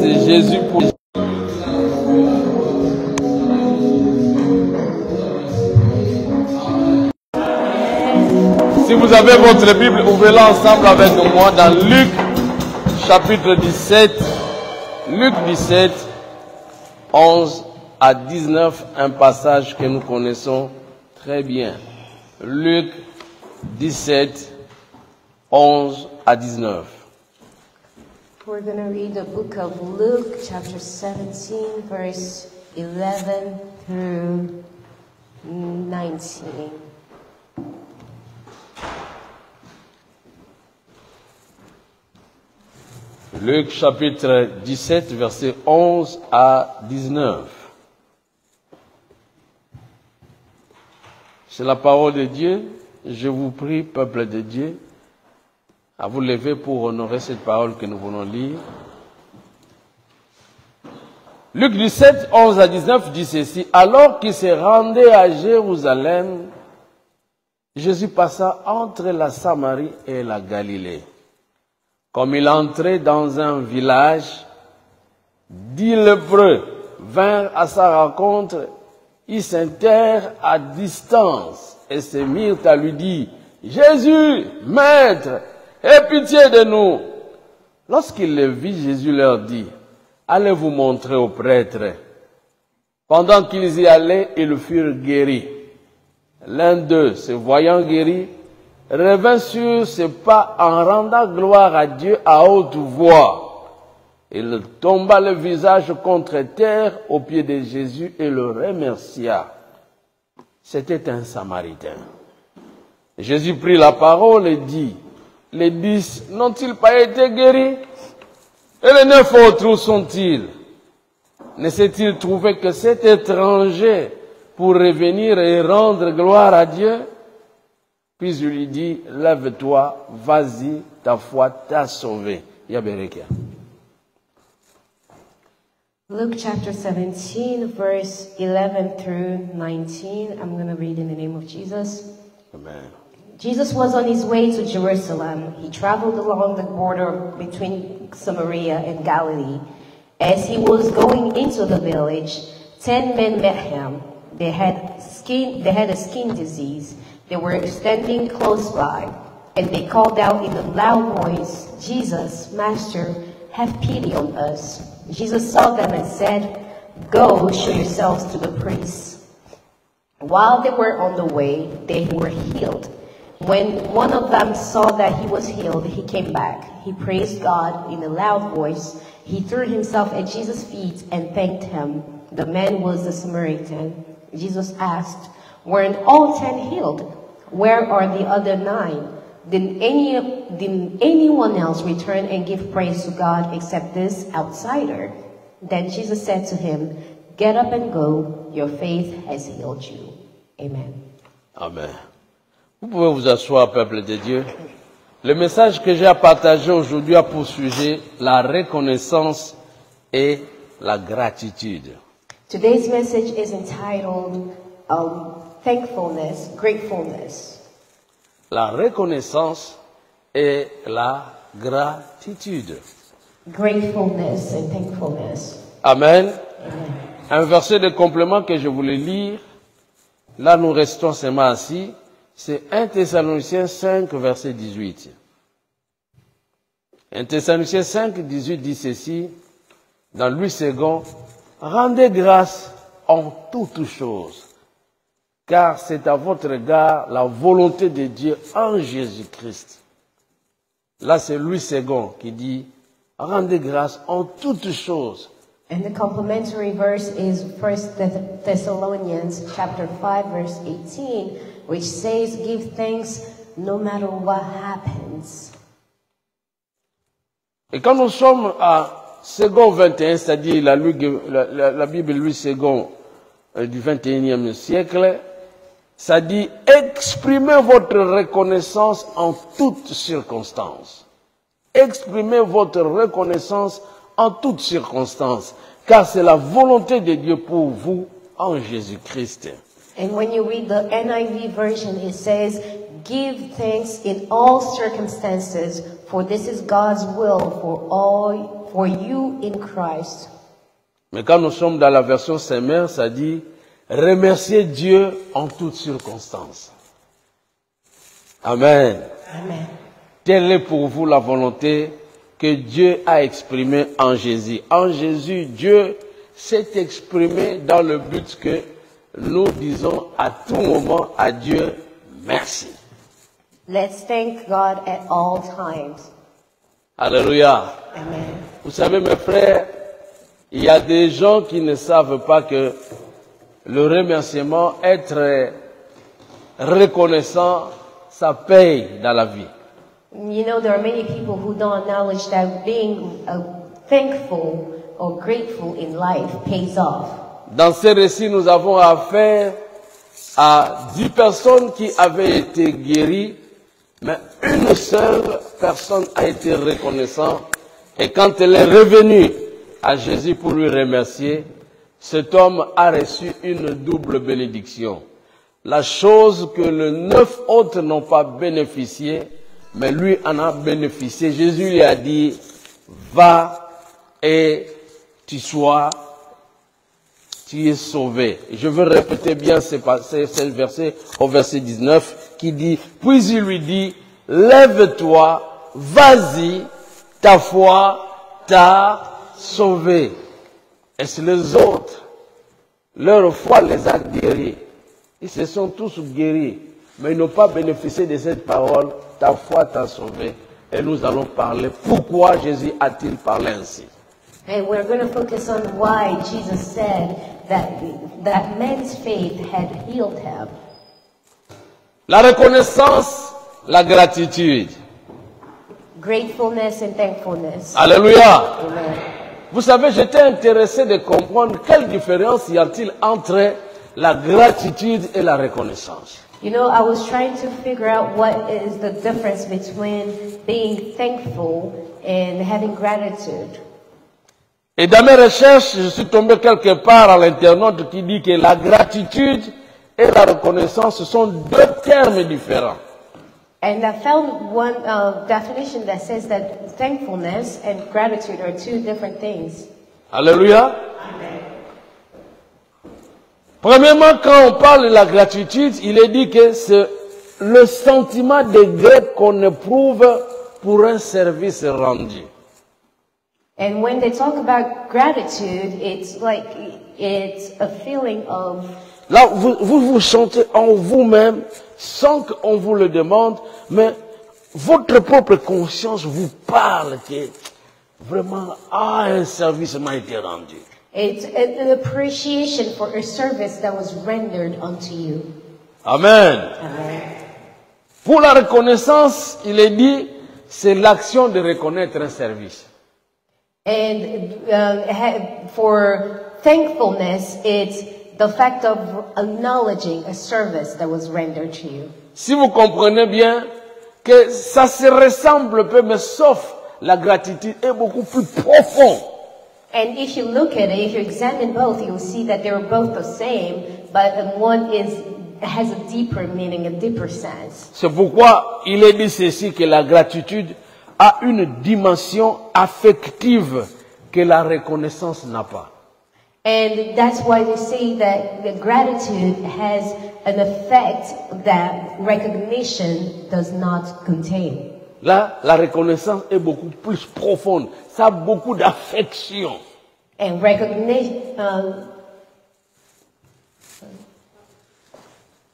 C'est Jésus pour... Si vous avez votre Bible, ouvrez-la ensemble avec moi dans Luc, chapitre 17. Luc 17, 11 à 19, un passage que nous connaissons très bien. Luc 17, 11 à 19. We're going to read the book of Luke, chapter 17, verse 11 through 19. Luc chapitre 17, versets 11 à 19. C'est la parole de Dieu. Je vous prie, peuple de Dieu, à vous lever pour honorer cette parole que nous venons lire. Luc 17, 11 à 19 dit ceci. Alors qu'il se rendait à Jérusalem, Jésus passa entre la Samarie et la Galilée. Comme il entrait dans un village, 10 lépreux vinrent à sa rencontre. Ils s'interrent à distance et se mirent à lui dire, « Jésus, Maître, aie pitié de nous !» Lorsqu'il les vit, Jésus leur dit, « Allez vous montrer aux prêtres. » Pendant qu'ils y allaient, ils furent guéris. L'un d'eux, se voyant guéri, revint sur ses pas en rendant gloire à Dieu à haute voix. Il tomba le visage contre terre aux pieds de Jésus et le remercia. C'était un Samaritain. Jésus prit la parole et dit, « Les 10 n'ont-ils pas été guéris? Et les 9 autres où sont-ils? Ne s'est-il trouvé que cet étranger pour revenir et rendre gloire à Dieu? » Puis il lui dit, « Lève-toi, vas-y, ta foi t'a sauvé. » Yaberekia. Luke chapter 17, verse 11 through 19. I'm going to read in the name of Jesus. Amen. Jesus was on his way to Jerusalem. He traveled along the border between Samaria and Galilee. As he was going into the village, 10 men met him. They had a skin disease. They were standing close by, and they called out in a loud voice, "Jesus, Master, have pity on us." Jesus saw them and said, "Go, show yourselves to the priests." While they were on the way, they were healed. When one of them saw that he was healed, he came back. He praised God in a loud voice. He threw himself at Jesus' feet and thanked him. The man was a Samaritan. Jesus asked, "Weren't all 10 healed? Where are the other 9? Did anyone else return and give praise to God except this outsider?" Then Jesus said to him, "Get up and go. Your faith has healed you." Amen. Amen. Vous pouvez vous asseoir, peuple de Dieu. Le message que j'ai à partager aujourd'hui a pour sujet la reconnaissance et la gratitude. Today's message is entitled Thankfulness, Gratefulness. La reconnaissance et la gratitude. Gratefulness and thankfulness. Amen. Amen. Un verset de complément que je voulais lire. Là, nous restons seulement assis. C'est 1 Thessaloniciens 5, verset 18. 1 Thessaloniciens 5, 18 dit ceci, dans Louis II, « Rendez grâce en toutes choses, car c'est à votre égard la volonté de Dieu en Jésus-Christ. » Là, c'est Louis II qui dit, « Rendez grâce en toutes choses. » And the complementary verse is 1 Thessalonians chapter 5, verse 18, which says, "Give thanks no matter what happens." Et quand nous sommes à second 21, c'est-à-dire la Bible Louis II du 21e siècle, ça dit « Exprimez votre reconnaissance en toutes circonstances. » Exprimez votre reconnaissance en toutes circonstances, car c'est la volonté de Dieu pour vous en Jésus-Christ. And when you read the NIV version, it says, Give thanks in all circumstances, for this is God's will for you in Christ. Mais quand nous sommes dans la version Saint-Mère, ça dit remercier Dieu en toutes circonstances. Amen. Amen. Telle est pour vous la volonté que Dieu a exprimée en Jésus. En Jésus, Dieu s'est exprimé dans le but que nous disons à tout moment à Dieu merci. Let's thank God at all times. Alléluia. Amen. Vous savez, mes frères, il y a des gens qui ne savent pas que le remerciement, être reconnaissant, ça paye dans la vie. You know, there are many people who don't acknowledge that being thankful or grateful in life pays off. Dans ces récits, nous avons affaire à 10 personnes qui avaient été guéries, mais une seule personne a été reconnaissante. Et quand elle est revenue à Jésus pour lui remercier, cet homme a reçu une double bénédiction. La chose que les 9 autres n'ont pas bénéficié, mais lui en a bénéficié. Jésus lui a dit, va et tu es sauvé. Je veux répéter bien ce verset au verset 19 qui dit, puis il lui dit, lève-toi, vas-y, ta foi t'a sauvé. Et c'est les autres, leur foi les a guéris. Ils se sont tous guéris, mais ils n'ont pas bénéficié de cette parole, ta foi t'a sauvé. Et nous allons parler pourquoi Jésus a-t-il parlé ainsi. And we're going to focus on why Jesus said that man's faith had healed him. La reconnaissance, la gratitude. Gratefulness and thankfulness. Alléluia. Amen. Vous savez, j'étais intéressé de comprendre quelle différence y a-t-il entre la gratitude et la reconnaissance. You know, I was trying to figure out what is the difference between being thankful and having gratitude. Et dans mes recherches, je suis tombé quelque part à l'internaute qui dit que la gratitude et la reconnaissance, ce sont 2 termes différents. And I found one definition that says that thankfulness and gratitude are 2 different things. Alléluia. Amen. Premièrement, quand on parle de la gratitude, il est dit que c'est le sentiment de gré qu'on éprouve pour un service rendu. And when they talk about gratitude, it's like it's a feeling of. Là, vous sentez en vous-même, sans qu'on vous le demande, mais votre propre conscience vous parle que vraiment, un service m'a été rendu. It's an appreciation for a service that was rendered unto you. Amen. Amen. Pour la reconnaissance, il est dit, c'est l'action de reconnaître un service. And for thankfulness, it's the fact of acknowledging a service that was rendered to you. Si vous comprenez bien que ça se ressemble peu, mais sauf la gratitude est beaucoup plus profond. And if you look at it, if you examine both, you'll see that they're both the same, but one has a deeper meaning, a deeper sense. C'est pourquoi il est dit ceci, que la gratitude a une dimension affective que la reconnaissance n'a pas. And that's why we say that the gratitude has an effect that recognition does not contain. Là, la reconnaissance est beaucoup plus profonde. Ça a beaucoup d'affection. And recognition,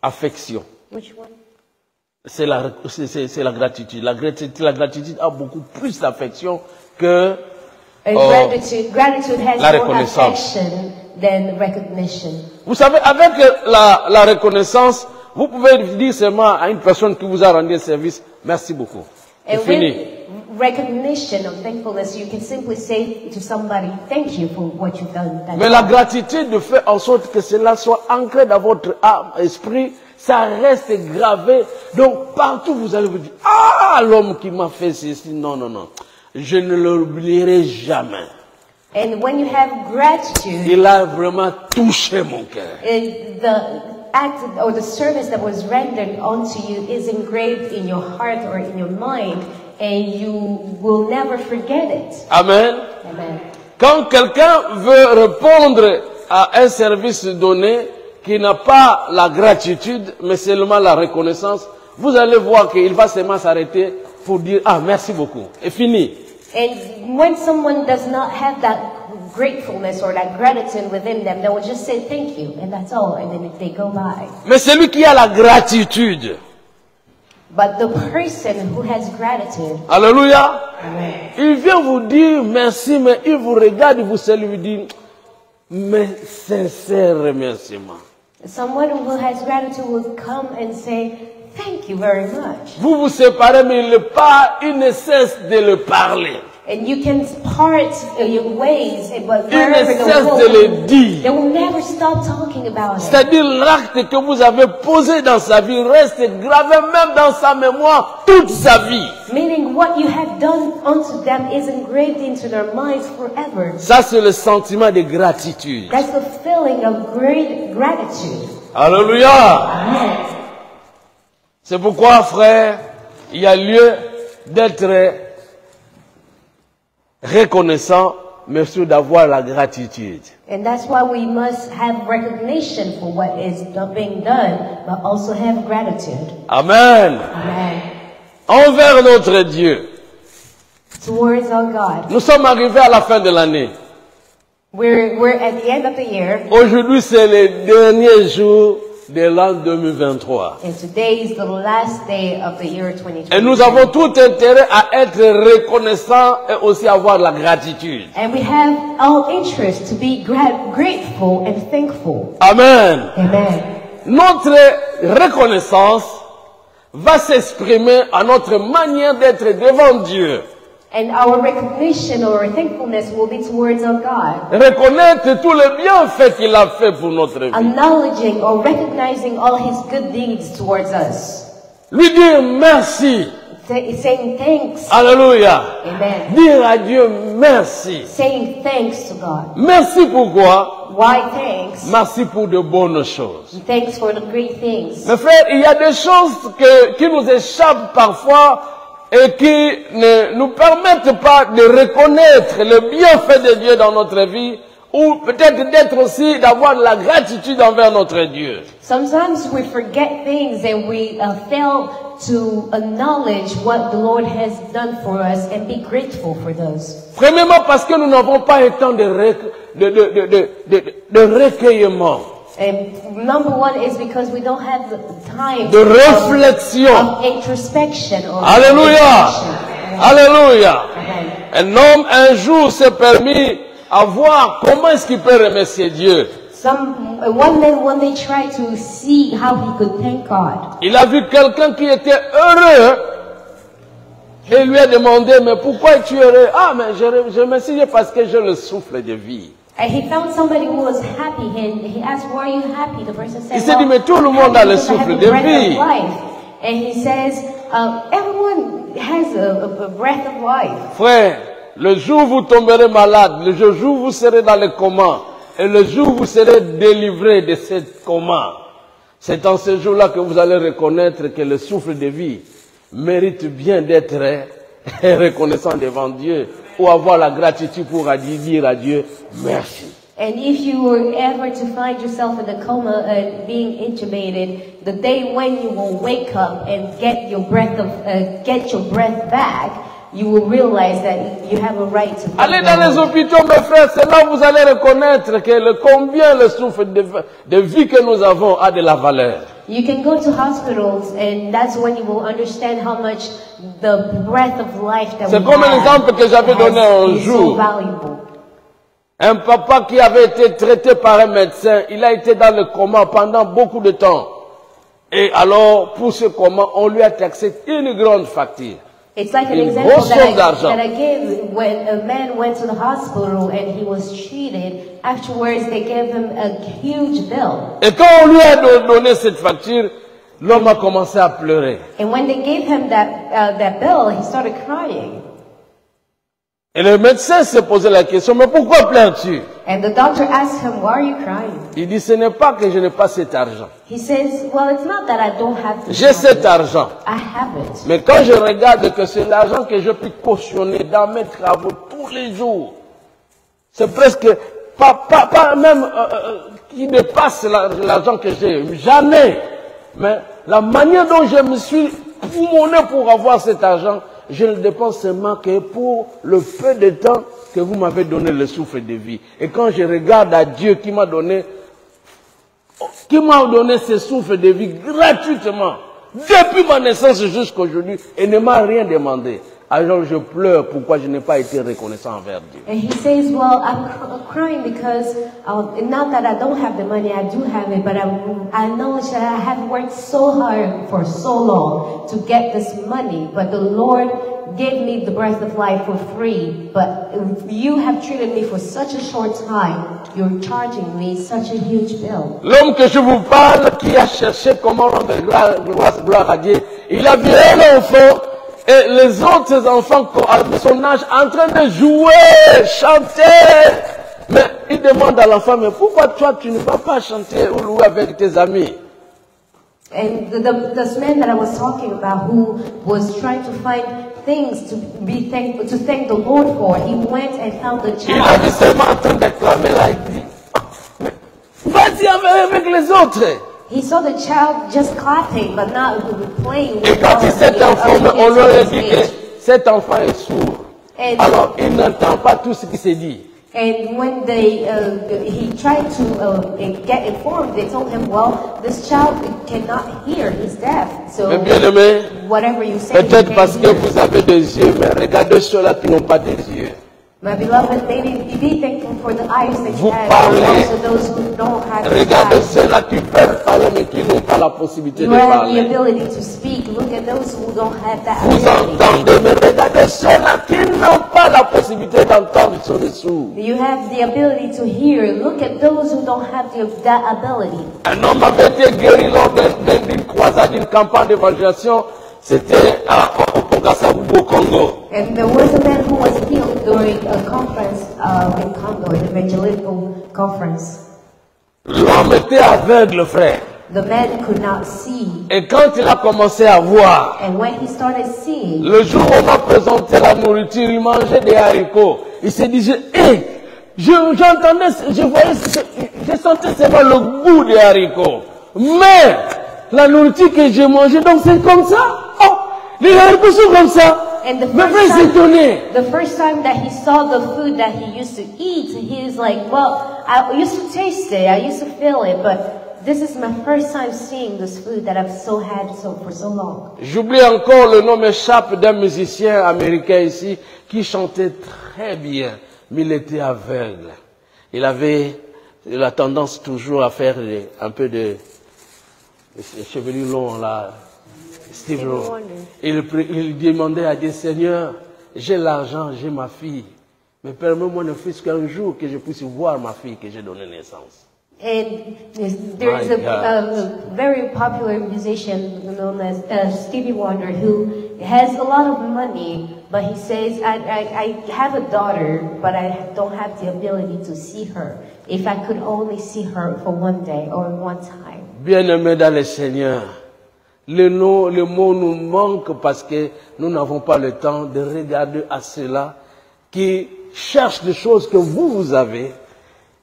Affection. which one? C'est la gratitude. La gratitude a beaucoup plus d'affection que Gratitude has la more reconnaissance. affection than recognition. Vous savez, avec la reconnaissance, vous pouvez dire seulement à une personne qui vous a rendu un service, merci beaucoup. C'est And fini. with recognition of thankfulness, you can simply say to somebody, thank you for what you've done. Mais la gratitude fait en sorte que cela soit ancré dans votre âme, esprit, ça reste gravé. Donc partout vous allez vous dire, ah, l'homme qui m'a fait ceci, non, non, non. Je ne l'oublierai jamais. And when you have gratitude, Il a vraiment touché mon cœur. act or the service that was rendered unto you is engraved in your heart or in your mind, and you will never forget it. Amen. Amen. Quand quelqu'un veut répondre à un service donné qui n'a pas la gratitude, mais seulement la reconnaissance, vous allez voir qu'il va seulement s'arrêter pour dire « Ah, merci beaucoup » et fini. And when someone does not have that gratefulness or that gratitude within them, they will just say thank you, and that's all, and then they go by. Mais celui qui a la gratitude, But the person who has gratitude, alléluia, amen, il vient vous dire merci, mais il vous regarde, vous lui dit mes sincères remerciements. someone who has gratitude will come and say thank you very much. Vous vous séparez, mais il ne cesse de le parler. And you can part your ways, but Il ne wherever cesse they de le go, dire. they will never stop talking about it. C'est-à-dire l'acte que vous avez posé dans sa vie reste gravé même dans sa mémoire toute sa vie. Meaning what you have done unto them is engraved into their minds forever. Ça, c'est le sentiment de gratitude. That's the feeling of great gratitude. Alléluia. Amen. C'est pourquoi, frère, il y a lieu d'être reconnaissant, mais surtout d'avoir la gratitude. And that's why we must have recognition for what is being done, but also have gratitude. Amen. Amen. Envers notre Dieu. Towards our God. Nous sommes arrivés à la fin de l'année. We're at the end of the year. Aujourd'hui, c'est le dernier jour de l'an 2023. And today is the last day of the year 2020. Et nous avons tout intérêt à être reconnaissants et aussi avoir la gratitude. And we have all interest to be grateful and thankful. Amen. Amen. Notre reconnaissance va s'exprimer à notre manière d'être devant Dieu. And our recognition or thankfulness will be towards our God. Reconnaître tous les bienfaits qu'il a fait pour notre vie. Acknowledging or recognizing all His good deeds towards us. Lui dire merci. Saying thanks. Alléluia. Amen. Dire à Dieu merci. Saying thanks to God. Merci pourquoi? Why thanks? Merci pour de bonnes choses. Thanks for the great things. Mes frères, il y a des choses qui nous échappent parfois et qui ne nous permettent pas de reconnaître le bienfait de Dieu dans notre vie, ou peut-être d'être aussi, d'avoir la gratitude envers notre Dieu. Sometimes we forget things and we fail to acknowledge what the Lord has done for us and be grateful for those. Premièrement, parce que nous n'avons pas eu temps de recueillement. And number one is because we don't have the time de réflexion. of introspection. Or Alléluia. reflection. Alléluia. Amen. Un homme un jour s'est permis à voir comment est-ce qu'il peut remercier Dieu. One man one day tried to see how he could thank God. Il a vu quelqu'un qui était heureux et il lui a demandé, mais pourquoi es-tu heureux? Ah, mais je remercie Dieu parce que j'ai le souffle de vie. And he found somebody who was happy and he asked, why are you happy? The person said, Il s'est dit, mais tout le monde a le souffle de vie. And he says, everyone has a breath of life. Frère, le jour où vous tomberez malade, le jour où vous serez dans le coma, et le jour où vous serez délivré de ce coma, c'est en ce jour-là que vous allez reconnaître que le souffle de vie mérite bien d'être reconnaissant devant Dieu, ou avoir la gratitude pour dire à Dieu merci. And if you were ever to find yourself in a coma and being intubated, the day when you will wake up and get your breath back, you will realize that you have a right to. Allez dans les hôpitaux, mes frères, c'est là où vous allez reconnaître que combien le souffle de vie que nous avons a de la valeur. You can go to hospitals, and that's when you will understand how much the breath of life that we have. C'est comme l'exemple que j'avais donné un is so jour. valuable. Un papa qui avait été traité par un médecin, il a été dans le coma pendant beaucoup de temps. Et alors, pour ce coma, on lui a taxé une grande facture. It's like an Une example grosse somme d'argent. that I gave when a man went to the hospital and he was treated. Afterwards, they gave him a huge bill. Et quand on lui a donné cette facture, l'homme a commencé à pleurer. And when they gave him that bill, he started crying. Et le médecin s'est posé la question, mais pourquoi pleures-tu? And the doctor asked him, why are you crying? Il dit, ce n'est pas que je n'ai pas cet argent. He says, well, it's not that I don't have this J'ai cet money. argent. I have it. Mais quand je regarde que c'est l'argent que je peux cautionner dans mes travaux tous les jours, c'est presque pas même qui dépasse l'argent que j'ai. Jamais. Mais la manière dont je me suis poumonné pour avoir cet argent, je le dépense seulement que pour le peu de temps que vous m'avez donné le souffle de vie. Et quand je regarde à Dieu qui m'a donné ce souffle de vie gratuitement, depuis ma naissance jusqu'à aujourd'hui, et ne m'a rien demandé. Alors je pleure pourquoi je n'ai pas été reconnaissant envers Dieu. And he says, well, I'm crying because not that I don't have the money, I do have it, but I acknowledge that I have worked so hard for so long to get this money, but the Lord gave me the breath of life for free, but you have treated me for such a short time, you're charging me such a huge bill. L'homme que je vous parle, qui a cherché comment rendre gloire à Dieu, il a vu un enfant et les autres enfants à son âge en train de jouer, chanter. Mais il demande à l'enfant, mais pourquoi toi tu ne vas pas chanter ou louer avec tes amis? And this man that I was talking about, who was trying to find things to be thankful, to thank the Lord for, he went and found the Il a vu child. seulement en train d'acclamer là, il dit, vas-y avec les autres. He saw the child just clapping, but not playing Et with quand all cet the enfant, other on kids leur on a his dit que age. cet enfant est sourd. And, Alors il n'entend pas tout ce qui se dit. and when he tried to get informed, they told him, well, this child cannot hear, he's deaf. So Mais bien aimé, whatever you say, he peut-être can't parce que hear. vous avez des yeux, mais regardez ceux-là qui n'ont pas des yeux. My beloved, maybe be thankful for the eyes that you Vous have, parlez. and also those who don't have the Regardez eyes. ceux-là qui peuvent parler, mais qui n'ont pas la possibilité You de have the parler. ability to speak. Look at those who don't have that Vous ability. entendez, mais regardez ceux-là qui n'ont pas la possibilité d'entendre, ils sont des sourds. You have the ability to hear. Look at those who don't have that ability. Un homme avait été guéri lors d'une croisade, d'une campagne d'évangélisation. C'était au Kassavubu, au Congo. And there was a man who was healed during a conference in Congo, an evangelical conference. L'homme était aveugle, frère. The man could not see. Et quand il a commencé à voir, And when he started seeing, le jour où on m'a présenté la nourriture, il mangeait des haricots. Il se disait, j'entendais, je voyais, je sentais seulement le goût des haricots. Mais, la nourriture que j'ai mangée, donc c'est comme ça. Oh, les haricots sont comme ça. and the Mais frère, c'est étonné. first time that he saw the food that he used to eat, he's like, well, I used to taste it, I used to feel it, but this is my first time seeing this food that I've had for so long. J'oublie encore le nom m'échappe d'un musicien américain ici qui chantait très bien, mais il était aveugle. Il avait la tendance toujours à faire un peu de chevelu long là, Steve Rowe. Il demandait à Dieu, Seigneur, j'ai l'argent, j'ai ma fille, mais permets-moi ne fût-ce qu'un jour que je puisse voir ma fille que j'ai donné naissance. And there's a very popular musician known as Stevie Wonder who has a lot of money, but he says, I have a daughter, but I don't have the ability to see her. If I could only see her for one day or one time. Bien-aimés dans le Seigneur, le mot nous manque parce que nous n'avons pas le temps de regarder à ceux-là qui cherchent des choses que vous avez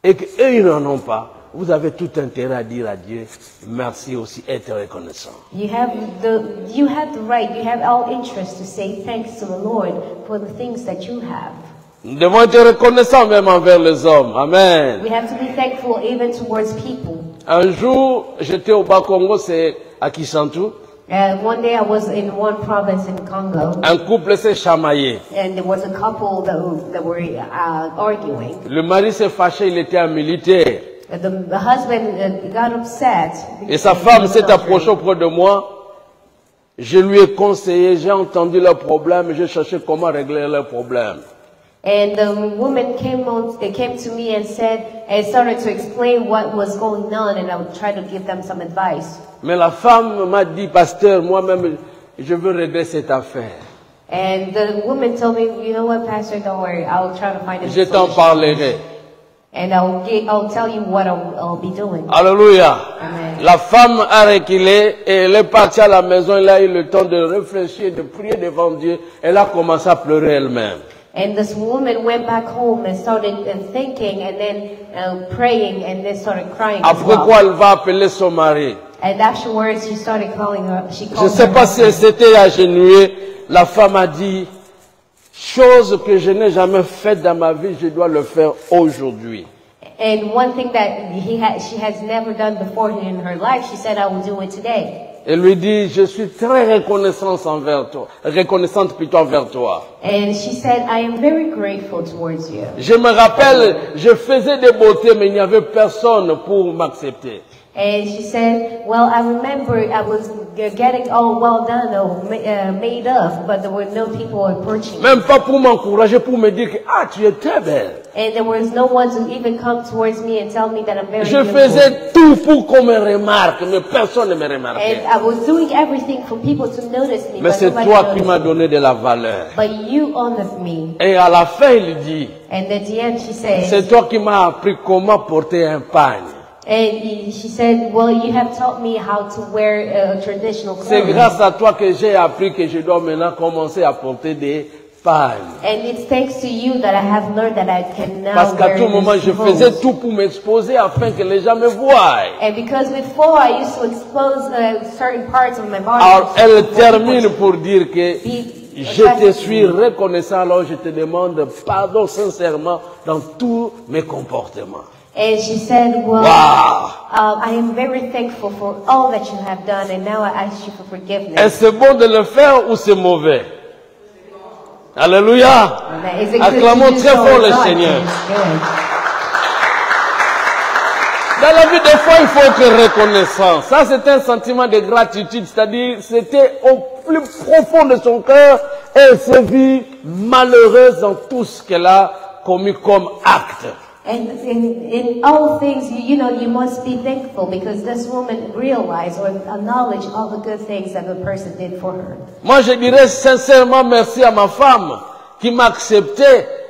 et qu'eux, ils n'en ont pas. Vous avez tout intérêt à dire à Dieu, merci aussi, être reconnaissant. You have the right, you have all interest to say thanks to the Lord for the things that you have. Nous devons être reconnaissants même envers les hommes. Amen. We have to be thankful even towards people. Un jour, j'étais au Bas-Congo, c'est à Kisantu. One day I was in one province in Congo, Un couple s'est chamaillé. and there was a couple that were arguing. Le mari s'est fâché, il était un militaire. The husband got upset. Et sa femme s'est approchée auprès de moi. Je lui ai conseillé, j'ai entendu leurs problèmes, j'ai cherché comment régler leurs problèmes. And the woman came to me and started to explain what was going on, and I would try to give them some advice. Mais la femme m'a dit, pasteur, moi-même, je veux régler cette affaire. And the woman told me, you know what, Pastor, don't worry, I'll try to find a Je t'en solution. parlerai. And I'll tell you what I'll be doing. Alléluia. Amen. La femme a reculé et elle est partie à la maison. Elle a eu le temps de réfléchir, de prier devant Dieu. Elle a commencé à pleurer elle-même. And this woman went back home and started thinking and then praying and then started crying as Après well. quoi, elle va appeler son mari. And afterwards, she started calling her. She Je ne called sais her pas si elle husband. s'était agenouillée. La femme a dit, chose que je n'ai jamais faite dans ma vie, je dois le faire aujourd'hui. And one thing that she has never done before in her life, she said, I will do it today. Elle lui dit, je suis très reconnaissante envers toi, reconnaissante plutôt envers toi. And she said, I am very grateful towards you. Je me rappelle, je faisais des beautés, mais il n'y avait personne pour m'accepter. And she said, well, I remember I was getting all well done or made of, but there were no people approaching me. Même pas pour m'encourager, pour me dire que, ah, tu es très belle. And there was no one to even come towards me and tell me that I'm very Je beautiful. faisais tout pour qu'on me remarque, mais personne ne me remarquait. And I was doing everything for people to notice me, Mais but c'est nobody toi qui noticed m'as me. donné de la valeur. But you honored me. Et à la fin, il dit, And at the end she said, c'est toi qui m'as appris comment porter un pagne. and she said, well, you have taught me how to wear traditional C'est clothes. grâce à toi que j'ai appris que je dois maintenant commencer à porter des pagnes. And it's thanks to you that I have learned that I can now Parce qu'à wear tout moment, these je clothes. faisais tout pour m'exposer afin que les gens me voient. And because before I used to expose certain parts of my body. Alors, elle for termine people to pour dire que be je te attracted suis to me. reconnaissant, alors je te demande pardon sincèrement dans tous mes comportements. And she said, well, Wow! I am very thankful for all that you have done, and now I ask you for forgiveness. Est-ce bon de le faire ou c'est mauvais? Alléluia! Is it good Acclamons to do très so fort or le not? Seigneur. It's good. Dans la vie, des fois, il faut être reconnaissant. Ça, c'est un sentiment de gratitude. C'est-à-dire, c'était au plus profond de son cœur. Elle se vit malheureuse dans tout ce qu'elle a commis comme acte. And in all things, you know, you must be thankful because this woman realized or acknowledged all the good things that the person did for her. Moi, je dirais sincèrement merci à ma femme qui m'a accepté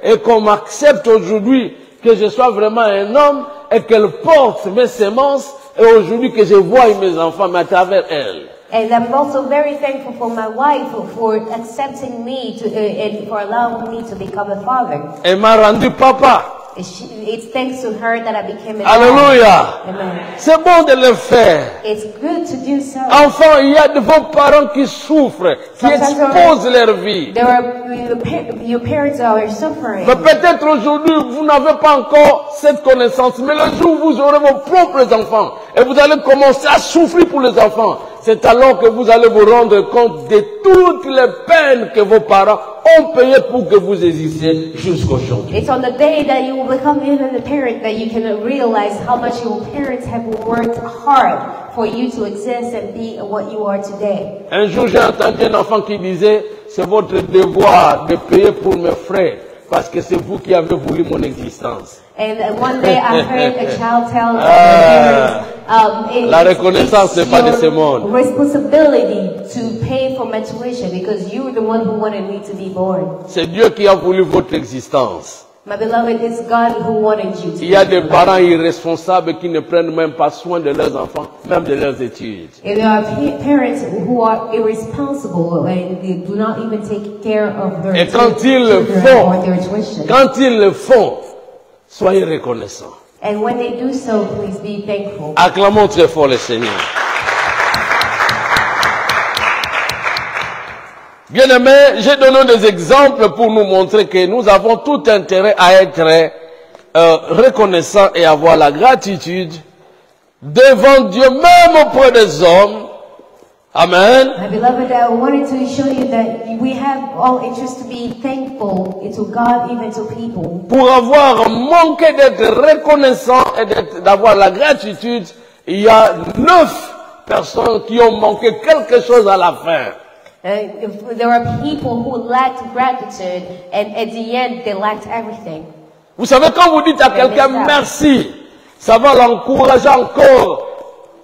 et qu'on m'accepte aujourd'hui, que je sois vraiment un homme et qu'elle porte mes semences et aujourd'hui que je vois mes enfants, mais à travers elle. And I'm also very thankful for my wife for accepting me and for allowing me to become a father. Elle m'a rendu papa. It's thanks to her that I became a Alléluia. dad. Amen. C'est bon de le faire. It's good to do so. Enfants, il y a de vos parents qui souffrent, qui exposent leur vie. There are your parents are suffering. Mais peut-être aujourd'hui, vous n'avez pas encore cette connaissance. Mais le jour où vous aurez vos propres enfants et vous allez commencer à souffrir pour les enfants, c'est alors que vous allez vous rendre compte de toutes les peines que vos parents ont payées pour que vous existiez jusqu'aujourd'hui. It's on the day that you will become even a parent that you can realize how much your parents have worked hard for you to exist and be what you are today. Un jour, j'ai entendu un enfant qui disait, c'est votre devoir de payer pour mes frais, parce que c'est vous qui avez voulu mon existence. And one day I heard a child tell their parents, La reconnaissance n'est pas de ce monde. responsibility to pay for my tuition because you were the one who wanted me to be born. C'est Dieu qui a voulu votre existence. My beloved, it's God who wanted you to Il y a be des born. parents irresponsables qui ne prennent même pas soin de leurs enfants, même de leurs études. And there are parents who are irresponsible and they do not even take care of their Et quand ils le children font, or their tuition. quand ils le font, soyez reconnaissants. And when they do so, please be thankful. Acclamons très fort le Seigneur. Bien-aimés, j'ai donné des exemples pour nous montrer que nous avons tout intérêt à être reconnaissants et avoir la gratitude devant Dieu, même auprès des hommes. Amen. My beloved, I wanted to show you that we have all interest to be thankful to God, even to people. Pour avoir manqué d'être reconnaissant et d'avoir la gratitude, il y a 9 personnes qui ont manqué quelque chose à la fin. There are people who lacked gratitude, and at the end, they lacked everything. Vous savez, quand vous dites à quelqu'un merci, ça va l'encourager encore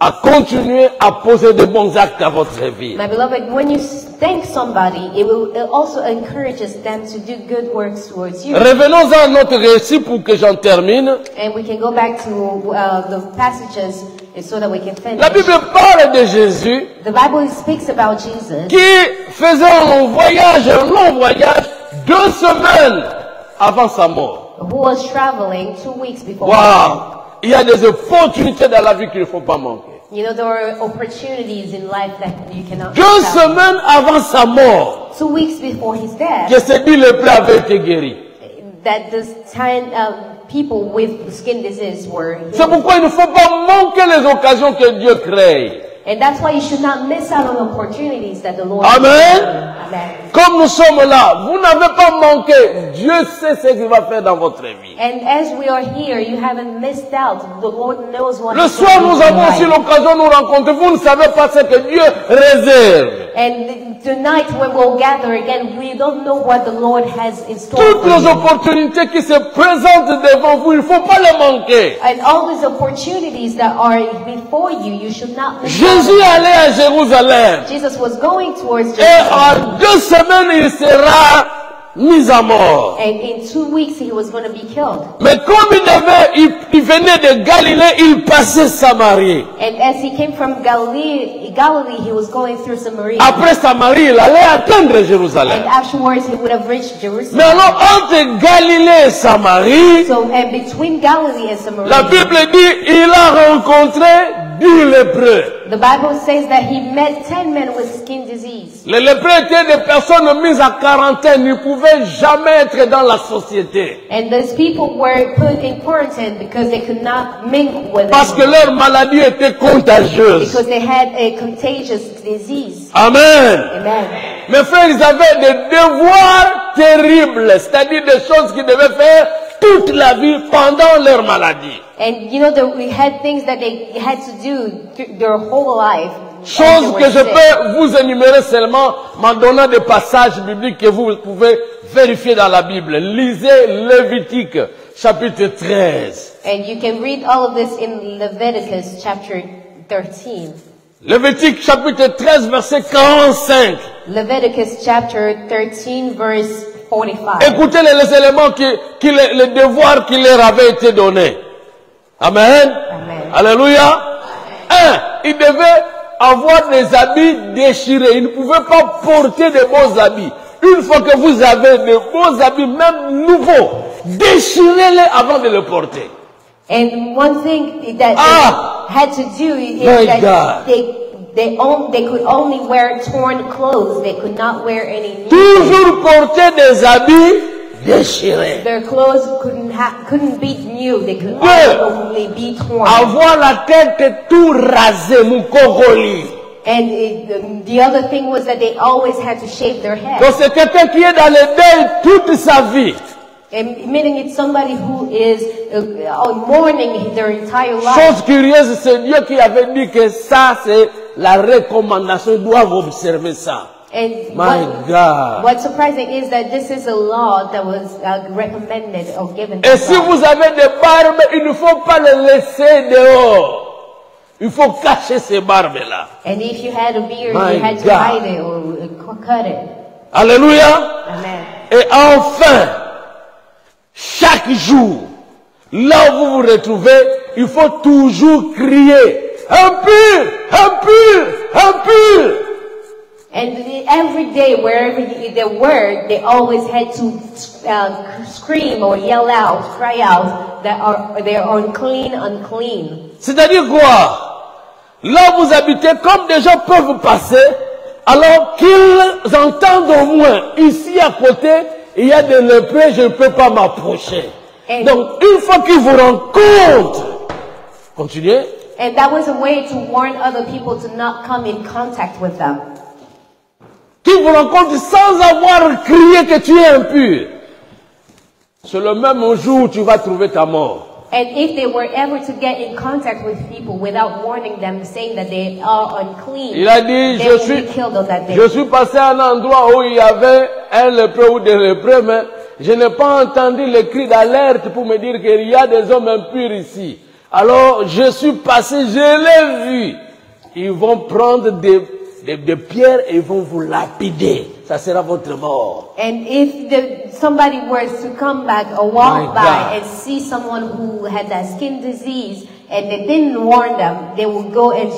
à continuer à poser de bons actes à votre vie. My beloved, when you thank somebody, it also encourages them to do good works towards you. Revenons à notre récit pour que j'en termine. And we can go back to the passages so that we can finish. La Bible parle de Jésus The Bible speaks about Jesus qui faisait un long voyage, 2 semaines avant sa mort. who was traveling 2 weeks before. Wow! Il y a des opportunités dans la vie qu'il ne faut pas manquer. You know, there are opportunities in life that you cannot 2 miss out. semaines avant sa mort, 2 weeks before his death, que ce dit le plat avait été guéri. that the 10 people with skin disease were C'est healed. pourquoi il ne faut pas manquer les occasions que Dieu crée. And that's why you should not miss out on opportunities that the Lord Amen. gives you. Amen. Comme nous sommes là, vous n'avez pas manqué. Dieu sait ce qu'il va faire dans votre vie. And as we are here, you haven't missed out. The Lord knows what Le He's soir, doing nous in your avons aussi life. l'occasion de nous rencontrer. Vous ne savez pas ce que Dieu réserve. And tonight when we'll gather again, we don't know what the Lord has in store Toutes for les you. opportunités qui se présentent devant vous, il ne faut pas les manquer. And all these opportunities that are before you, you should not miss Jésus out. allait à Jérusalem. Jesus was going towards Et Jerusalem. en 2 semaines, il sera mis à mort. And in 2 weeks, he was going to be killed. Mais comme il venait de Galilée, il passait Samarie. And as he came from Galilee, he was going through Samaria. Après Samarie, il allait atteindre Jérusalem. And afterwards, he would have reached Jerusalem. Mais alors, entre Galilée et Samarie, So, and between Galilee and Samaria, la Bible dit, il a rencontré 10 lépreux. the Bible says that he met 10 men with skin disease. Les lépreux étaient des personnes mises à quarantaine, ils ne pouvaient jamais être dans la société. And those people were put in quarantine because they could not mingle with Parce que anyone, leur maladie était contagieuse. because they had a contagious disease. Amen. Amen. Mes frères, ils avaient des devoirs terribles, c'est-à-dire des choses qu'ils devaient faire toute la vie pendant leur maladie. And you know that we had things that they had to do their whole life. as they Chose were que je sick. peux vous énumérer seulement en donnant des passages bibliques que vous pouvez vérifier dans la Bible. Lisez Lévitique, chapitre 13. And you can read all of this in Leviticus chapter 13. Lévitique, chapitre 13, verset 45. Leviticus chapter 13 verse 45. Écoutez les éléments les devoirs qui leur avaient été donnés. Amen. Amen. Alléluia. 1. Ils devaient avoir des habits déchirés. Ils ne pouvaient pas porter de beaux habits. Une fois que vous avez de beaux habits, même nouveaux, déchirez-les avant de les porter. And one thing that Ah! they had to do is My that God. they could only wear torn clothes. They could not wear any new. Toujours porter des habits déchirés. Their clothes couldn't be new. They could Ouais. only be torn. Avoir la tête tout rasée, moukogoli. And the other thing was that they always had to shave their head. Donc c'est quelqu'un qui est dans le deuil toute sa vie. And meaning it's somebody who is mourning their entire life. Chose curieuse, c'est Dieu qui avait dit que ça c'est la recommandation, ils doivent observer ça. And My God. what's surprising is that this is a law that was recommended or given to Et si God. vous avez des barbes, il ne faut pas les laisser dehors. Il faut cacher ces barbes-là. And if you had a beard, My you had to God. hide it or cut it. Alléluia. Amen. Et enfin, chaque jour, là où vous vous retrouvez, il faut toujours crier impur, impur, impur. And every day, wherever they were, they always had to scream or yell out, cry out that they are unclean, unclean. C'est-à-dire quoi? Là où vous habitez, comme des gens peuvent passer, alors qu'ils entendent au moins, ici à côté, il y a des lépreux, je ne peux pas m'approcher. Donc, une fois qu'ils vous rencontrent, continuez. And that was a way to warn other people to not come in contact with them. Qu'ils vous rencontrent sans avoir crié que tu es impur. C'est le même jour où tu vas trouver ta mort. And if they were ever to get in contact with people without warning them, saying that they are unclean, Il a dit, they will be killed on that day. je suis passé à un endroit où il y avait un lépreux ou des lépreux, mais je n'ai pas entendu le cri d'alerte pour me dire qu'il y a des hommes impurs ici. Alors, je suis passé, je l'ai vu. Ils vont prendre des de pierres et ils vont vous lapider. Ça sera votre mort. And if somebody were to come back or My walk by God. and see someone who had that skin disease and they didn't warn them, they would go and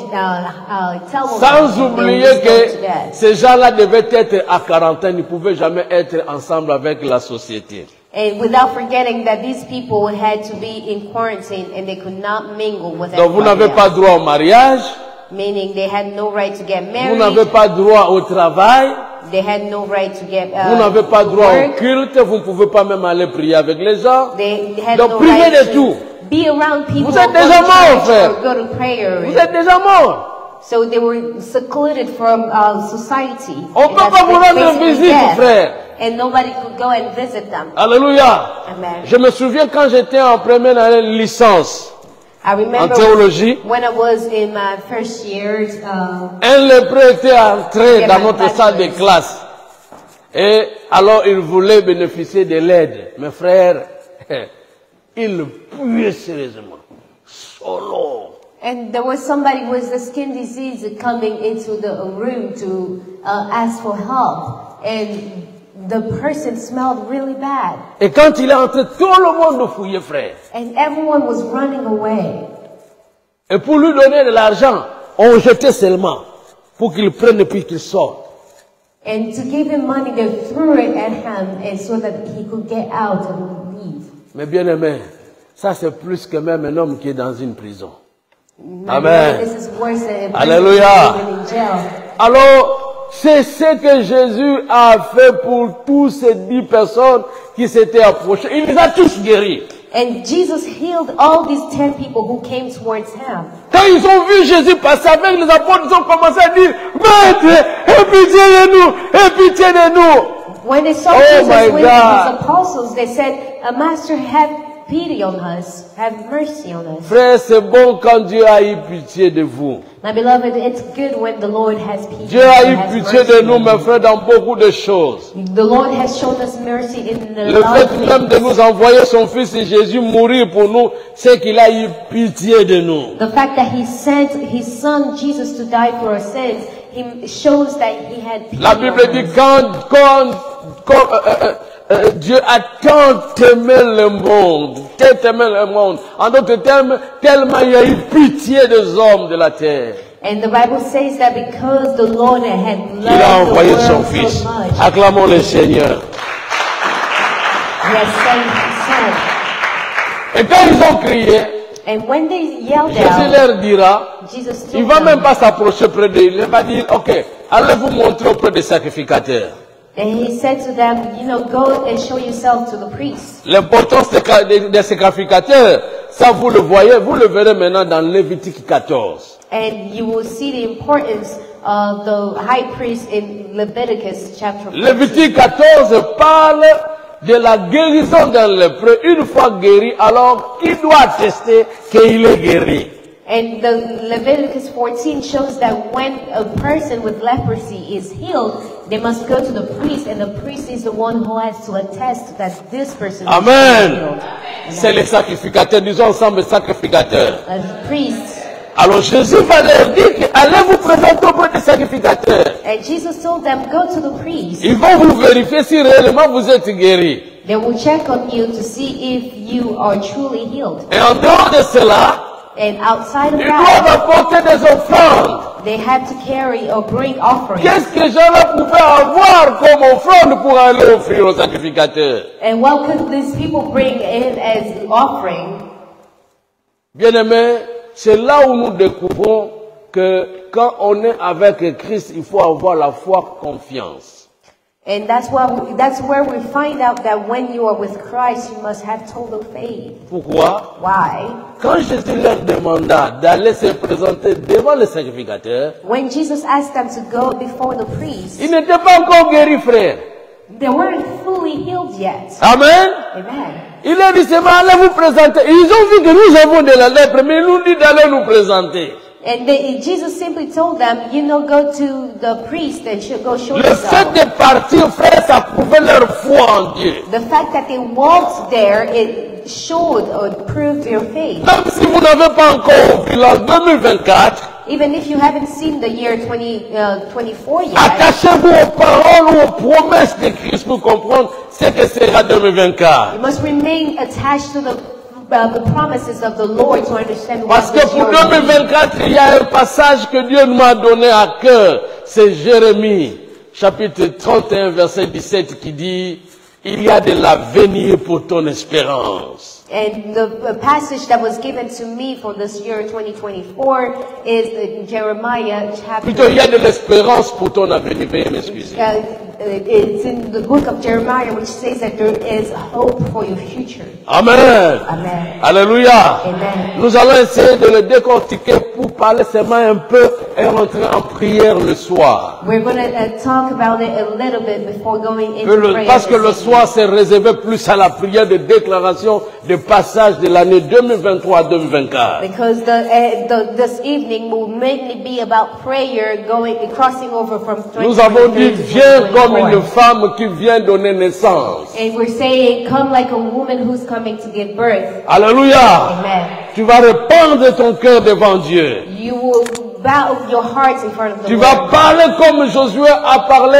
tell them. Sans they oublier would go to que death. ces gens-là devaient être à quarantaine. Ils ne pouvaient jamais être ensemble avec la société. And without forgetting that these people had to be in quarantine and they could not mingle with Donc vous everybody n'avez pas else. droit au mariage. Meaning they had no right to get Vous married. n'avez pas droit au travail. They had no right to get Vous n'avez pas droit au work. culte. Vous ne pouvez pas même aller prier avec les gens. They had Donc no privez right de to tout. be around people. Vous êtes go to déjà mort, church frère. or go to prayer. Vous êtes déjà mort. So they were secluded from society. On And peut that's pas vous rendre basically visite, death. frère. And nobody could go and visit them. Alléluia. Amen. Je me souviens quand j'étais en première année de licence I en remember théologie, when I was in my first year, un lépreux était entré Yeah, dans my notre salle de bachelor's. classe. Et alors il voulait bénéficier de l'aide. Mes frères, il puait sérieusement. Solo. and there was somebody with the skin disease coming into the room to ask for help. And the person smelled really bad. Et quand il est entré, tout le monde fouillait, frère. And everyone was running away. Et pour lui donner de l'argent, on jetait seulement pour qu'il prenne et puis qu'il sorte. And to give him money, they threw it at him and so that he could get out and leave. Mais bien aimé, ça c'est plus que même un homme qui est dans une prison. My Amen. beloved, this is worse than a Alléluia. person living in jail. Alors, c'est ce que Jésus a fait pour tous ces 10 personnes qui s'étaient approchées. Il les a tous guéris. And Jesus healed all these 10 people who came towards him. Quand ils ont vu Jésus passer avec les apôtres, ils ont commencé à dire, Maître, aie pitié de nous, aie pitié de nous. When they saw Oh Jesus my with God. his apostles, they said, Master, have pity on us. Have mercy on us. Frère, c'est bon quand Dieu a eu pitié de vous. My beloved, it's good when the Lord has pity. Dieu a and eu has pitié mercy de on nous, mes us. frères, dans beaucoup de choses. The Lord has shown us mercy in the Le lot fait of même de things. nous envoyer son Fils Jésus mourir pour nous, c'est qu'il a eu pitié de nous. The fact that he sent his son Jesus to die for our sins, he shows that he had pity La on Bible dit us. quand Dieu a tant aimé le monde, en d'autres termes, tellement il a eu pitié des hommes de la terre. And the Bible says that because the Lord had Il a loved the envoyé son world Fils. so much, Acclamons le Seigneur. he has sent his son. Et quand ils ont crié, And when they yelled Jésus out, leur dira, Jesus il told va même them, pas s'approcher près d'eux, il va dire, ok, allez vous montrer auprès des sacrificateurs. and he said to them, go and show yourself to the priests. L'importance des sacrificateurs, ça vous le voyez, vous le verrez maintenant dans Lévitique 14. And you will see the importance of the high priest in Leviticus chapter 14. Lévitique 14 parle de la guérison d'un lépreux. Une fois guéri, alors qui doit attester qu'il est guéri? And the Leviticus 14 shows that when a person with leprosy is healed, they must go to the priest, and the priest is the one who has to attest that this person is Amen. healed. C'est les sacrificateurs, disons ensemble sacrificateurs. As priests. Alors Jésus va leur dire, allez vous présenter auprès des sacrificateurs. And Jesus told them, go to the priest. Ils vont vous vérifier si réellement vous êtes guéri. They will check on you to see if you are truly healed. Et en dehors de cela, And outside of ils doivent that, apporter des offrandes. they had to carry or bring offerings. Qu'est-ce que les gens-là pouvaient avoir comme offrande pour aller offrir aux sacrificateurs? And what could these people bring in as offering? Bien-aimés, c'est là où nous découvrons que quand on est avec Christ, il faut avoir la foi, confiance. And that's where we find out that when you are with Christ, you must have total faith. Pourquoi? Why? Quand Jésus leur demanda d'aller se présenter devant les sacrificateurs, When Jesus asked them to go before the priest, ils n'étaient pas encore guéris, frère. they weren't fully healed yet. Amen. Amen. Il leur dit seulement, allez vous présenter. Ils ont vu que nous avons de la lèpre, mais ils nous dit d'aller nous présenter. And Jesus simply told them, go to the priest and go show Le fait yourself. de partir, frère, ça prouvait leur foi en Dieu. The fact that they walked there, it showed or proved their faith. Même si vous n'avez pas encore vu l'an 2024, Even if you haven't seen the year 2024 yet, Attachez-vous aux paroles ou aux promesses de Christ pour comprendre ce que sera 2024. you must remain attached to the promises of the Lord to understand what Parce que this pour year will be. 2024, il y a un passage que Dieu nous a donné à cœur. C'est Jérémie, chapitre 31, verset 17, qui dit, il y a de l'avenir pour ton espérance. And the passage that was given to me for this year 2024 is in Jeremiah Plutôt, il y a chapter. de l'espérance pour ton avenir. Veuillez m'excuser. It's in the book of Jeremiah, which says that there is hope for your future. Amen. Amen. Alléluia. Amen. Nous allons essayer de le décortiquer pour parler seulement un peu et rentrer en prière le soir. We're going to talk about it a little bit before going into prayer. Parce que le this soir, c'est réservé plus à la prière de déclaration de passage de l'année 2023 à 2024. Because this evening will mainly be about prayer crossing over from Nous avons dit, 2023 to viens comme 2024. une femme qui vient donner naissance. And we're saying, come like a woman who's coming to give birth. Alléluia. Amen. Tu vas répandre ton cœur devant Dieu. You will bow your hearts in front of the Tu Lord. vas parler comme Josué a parlé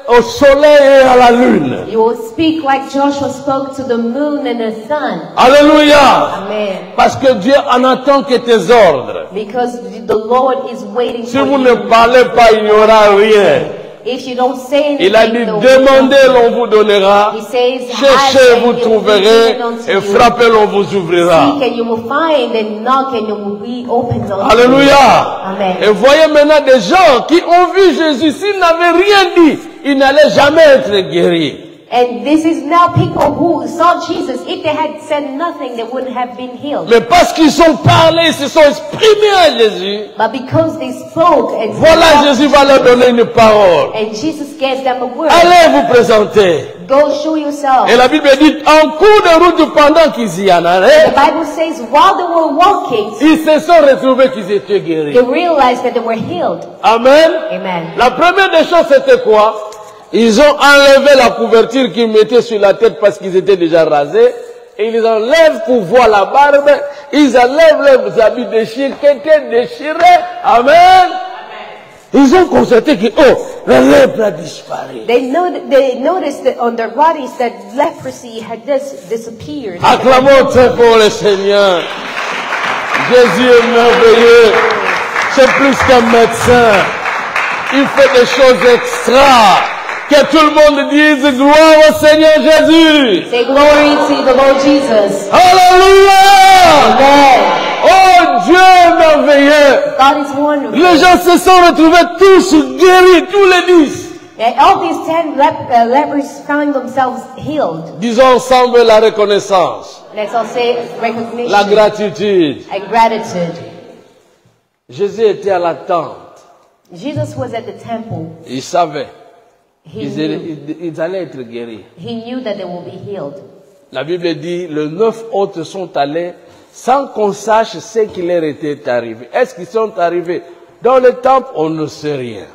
au soleil et à la lune. You will speak like Joshua spoke to the moon and the sun. Alléluia. Amen. Parce que Dieu en attend que tes ordres. Because the Lord is waiting Si for vous you. ne parlez pas, il n'y aura rien. If you don't say anything, Il a dit, there will be demandez, nothing. l'on vous donnera. He says, Cherchez, ask vous and it will be trouverez. given unto Et you. frappez, l'on vous ouvrira. Seek and you will find, and knock and it will be opened unto you. Alléluia. Amen. Et voyez maintenant des gens qui ont vu Jésus, s'ils n'avaient rien dit, ils n'allaient jamais être guéris. And this is now people who saw Jesus. If they had said nothing, they wouldn't have been healed. Mais parce qu'ils ont parlé, ils se sont exprimés à Jésus, But because they spoke and voilà, Jésus va leur donner une parole. and Jesus gave them a word. Allez vous présenter. Go show yourself. Et la Bible dit, en cours de route, pendant qu'ils y en The allaient, Bible says while they were walking, ils se sont retrouvés qu'ils étaient guéris. they realized that they were healed. Amen. Amen. La première des choses, c'était quoi? Ils ont enlevé la couverture qu'ils mettaient sur la tête parce qu'ils étaient déjà rasés. Et ils les enlèvent pour voir la barbe. Ils enlèvent leurs habits déchirés, qui étaient déchirés. Amen. Ils ont constaté que, oh, la lèpre a disparu. They noticed that on their bodies that leprosy had disappeared. Acclamons très fort le Seigneur. Jésus est merveilleux. C'est plus qu'un médecin. Il fait des choses extra. Que tout le monde dise gloire au Seigneur Jésus. Say glory to the Lord Jesus. Alléluia. Amen. Oh Dieu merveilleux. God is wonderful. Les gens se sont retrouvés tous guéris, tous les 10. And all these 10 lepers found themselves healed. Disons ensemble la reconnaissance, Let's all say recognition la gratitude. and gratitude. Jésus était à la tente. Jesus was at the temple. Il savait. He knew, Ils allaient être guéris. he knew that they will be healed. La Bible dit, les 9 autres sont allés sans qu'on sache ce qui leur était arrivé. Est-ce qu'ils sont arrivés dans le temple? On ne sait rien.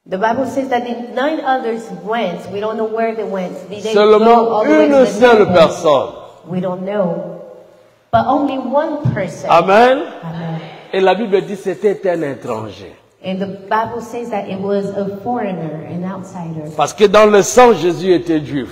The Bible says that the 9 others went. We don't know where they went. Did they go Seulement all the way to une the seule temple? personne. We don't know. But only one person. Amen. Amen. Et la Bible dit c'était un étranger. And the Bible says that it was a foreigner, an outsider. Parce que dans le sang, Jésus était juif.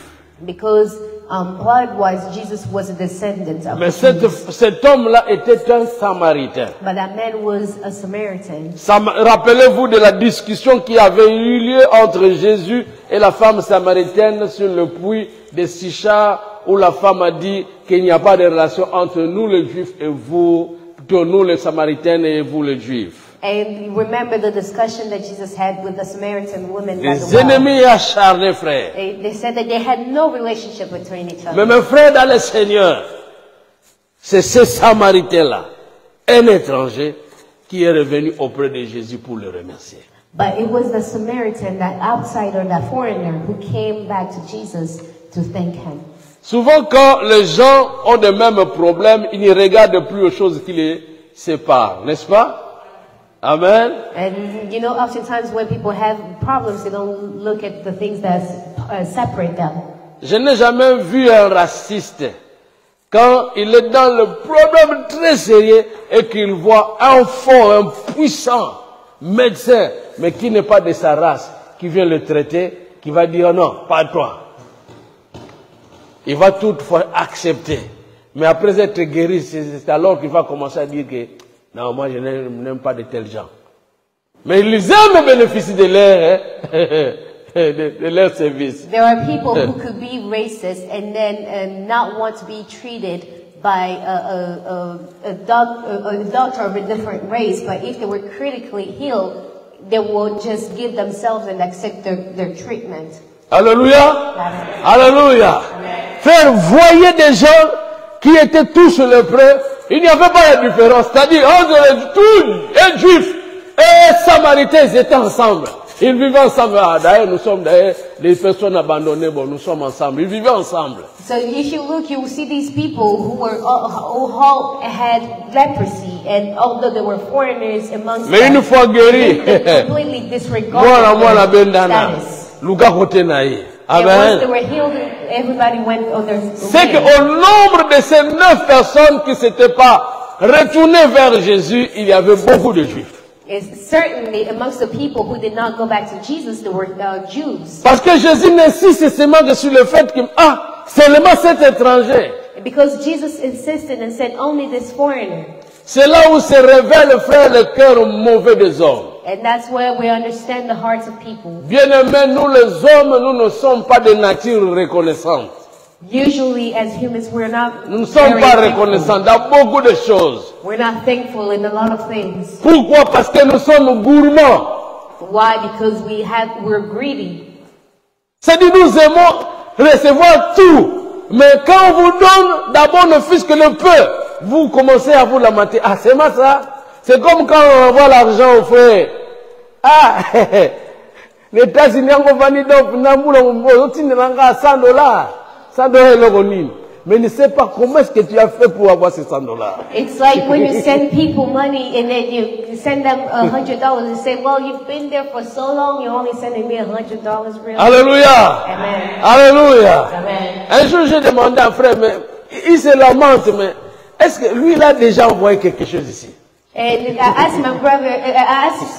Because blood-wise, Jesus was a descendant of Mais the Jews. cet homme-là était un samaritain. But that man was a Samaritan. Rappelez-vous de la discussion qui avait eu lieu entre Jésus et la femme samaritaine sur le puits de Sichar, où la femme a dit qu'il n'y a pas de relation entre nous les juifs et vous, plutôt nous les samaritains et vous les juifs. And you remember the discussion that Jesus had with the Samaritan woman by the Les well. ennemis acharnés, frères. They said that they had no relationship between each Mais other. mes frères dans le Seigneur, c'est ce Samaritain-là, un étranger, qui est revenu auprès de Jésus pour le remercier. But it was the Samaritan, that outsider, that foreigner, who came back to Jesus to thank him. Souvent, quand les gens ont les mêmes problèmes, ils ne regardent plus aux choses qui les séparent, n'est-ce pas? Amen. And you know, oftentimes when people have problems, they don't look at the things that separate them. Je n'ai jamais vu un raciste Quand il est dans le problème très sérieux et qu'il voit un fort, un puissant médecin, mais qui n'est pas de sa race, qui vient le traiter, qui va dire non, pas toi. Il va toutefois accepter. Mais après être guéri, c'est alors qu'il va commencer à dire que non, moi je n'aime pas de tels gens. Mais ils aiment bénéficier de leur service. There are people who could be racist and then not want to be treated by a doctor of a different race, but if they were critically healed, they will just give themselves and accept their treatment. Alléluia. Amen. Alléluia. Frère, voyez des gens qui étaient tous lépreux, il n'y avait pas de différence. C'est-à-dire, entre tous les juifs et samaritains, ils étaient ensemble. Ils vivaient ensemble. Ah, d'ailleurs, nous sommes des personnes abandonnées. Bon, nous sommes ensemble. Ils vivaient ensemble. So if you look, you will see these people who all had leprosy, and although there were foreigners amongst Mais une fois guéris, they completely disregarded moi la their bendana. status. Luga kote na ye. And once Amen. they were healed, everybody went on their C'est way. qu'au nombre de ces 9 personnes qui ne s'étaient pas retournées vers Jésus, il y avait beaucoup de juifs. It's certainly amongst the people who did not go back to Jesus, there were Jews. Parce que Jésus n'insiste seulement sur le fait que, seulement cet étranger. Because Jesus insisted and said only this foreigner. C'est là où se révèle, frère, le cœur mauvais des hommes. And that's where we understand the hearts of people. Bien-aimés, nous les hommes, nous ne sommes pas de nature reconnaissante. Usually as humans we're not Nous ne sommes very pas thankful. reconnaissants dans beaucoup de choses. We're not thankful in a lot of things. Pourquoi? Parce que nous sommes gourmands. Why? Because we're greedy. C'est-à-dire nous aimons recevoir tout. Mais quand on vous donne d'abord le fils que le peu, vous commencez à vous lamenter. Ah, c'est moi ça? C'est comme quand on envoie l'argent au frère. Ah, les États-Unis ont vendu à 100 $. 100 $. Mais ne sais pas comment est-ce que tu as fait pour avoir ces 100 $. It's like when you send people money and then you send them $100 and say, well, you've been there for so long, you're only sending me $100, really? Alléluia. Amen. Alléluia. Amen. Un jour, j'ai demandé à un frère, mais il se lamente, mais est-ce que lui, il a déjà envoyé quelque chose ici? And I asked my brother, I asked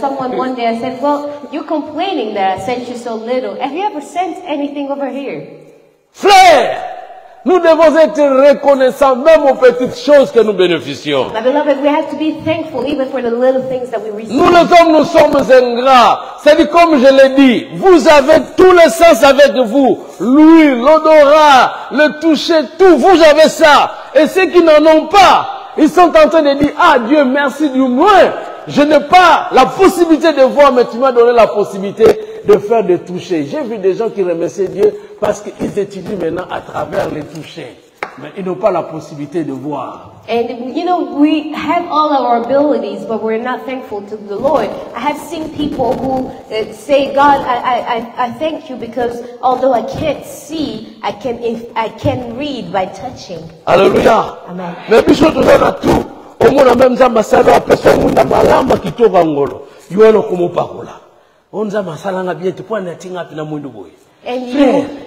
someone one day, I said, well, you're complaining that I sent you so little. Have you ever sent anything over here? Frère, nous devons être reconnaissants même aux petites choses que nous bénéficions. My beloved, we have to be thankful even for the little things that we receive. Nous les hommes, nous sommes ingrats. C'est-à-dire, comme je l'ai dit, vous avez tous les sens avec vous. L'huile, l'odorat, le toucher, tout, vous avez ça. Et ceux qui n'en ont pas, ils sont en train de dire, ah Dieu, merci du moins. Je n'ai pas la possibilité de voir, mais tu m'as donné la possibilité de faire des touchés. J'ai vu des gens qui remerciaient Dieu parce qu'ils étudient maintenant à travers les touchés. Mais ils n'ont pas la possibilité de voir. And you know, we have all of our abilities, but we're not thankful to the Lord. I have seen people who say, God, I thank you because although I can't see, I can read by touching. Alléluia. Amen. Mais biso tozana tout. Omona même za masala pesa munda malamba kitoka ngolo. Yuano kumupakola. Onza masala ngabie tupwana tinga pina mundu boy. And